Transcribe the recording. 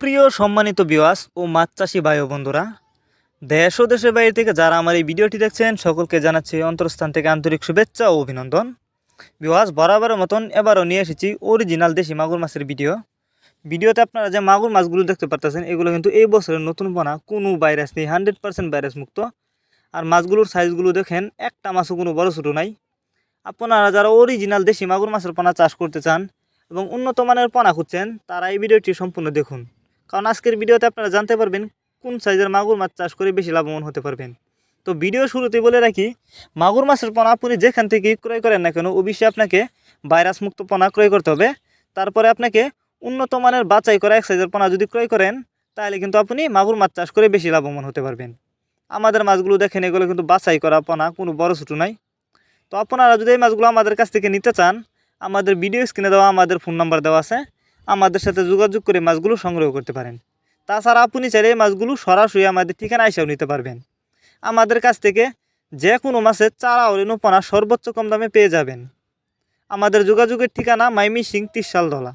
সুপ্রিয় সম্মানিত ভিউয়ার্স ও মাছ চাষি ভাই ও বন্ধুরা, দেশ ও দেশের বাইরে থেকে যারা আমার এই ভিডিওটি দেখছেন সকলকে জানাচ্ছি অন্তরস্থান থেকে আন্তরিক শুভেচ্ছা ও অভিনন্দন। ভিউয়ার্স, বরাবরের মতন এবারও নিয়ে এসেছি অরিজিনাল দেশি মাগুর মাছের ভিডিওতে আপনারা যে মাগুর মাছগুলো দেখতে পারতেছেন এগুলো কিন্তু এই বছরের নতুন পোনা, কোনো ভাইরাস নেই, 100% ভাইরাস মুক্ত। আর মাছগুলোর সাইজগুলো দেখেন, একটা মাছও কোনো বড় ছোটো নাই। আপনারা যারা অরিজিনাল দেশি মাগুর মাছের পোনা চাষ করতে চান এবং উন্নত মানের পোনা খুঁজছেন তারা এই ভিডিওটি সম্পূর্ণ দেখুন, কারণ আজকের ভিডিওতে আপনারা জানতে পারবেন কোন সাইজের মাগুর মাছ চাষ করে বেশি লাভবান হতে পারবেন। তো ভিডিও শুরুতেই বলে রাখি, মাগুর মাছের পোনা আপনি যেখান থেকে ক্রয় করেন না কেন অবশ্যই আপনাকে ভাইরাস মুক্ত পোনা ক্রয় করতে হবে। তারপরে আপনাকে উন্নত মানের বাছাই করা এক সাইজের পোনা যদি ক্রয় করেন তাহলে কিন্তু আপনি মাগুর মাছ চাষ করে বেশি লাভবান হতে পারবেন। আমাদের মাছগুলো দেখেন, এগুলো কিন্তু বাছাই করা পোনা, কোনো বড় ছোটো নাই। তো আপনারা যদি এই মাছগুলো আমাদের কাছ থেকে নিতে চান, আমাদের ভিডিও স্ক্রিনে দেওয়া আমাদের ফোন নাম্বার দেওয়া আছে, আমাদের সাথে যোগাযোগ করে মাছগুলো সংগ্রহ করতে পারেন। তাছাড়া আপনি চাইলে এই মাছগুলো সরাসরি আমাদের ঠিকানা এসেও নিতে পারবেন। আমাদের কাছ থেকে যে কোনো মাছের চারা ও রেণু পোনা সর্বোচ্চ কম দামে পেয়ে যাবেন। আমাদের যোগাযোগের ঠিকানা মাইমিসিং 30 শালধলা।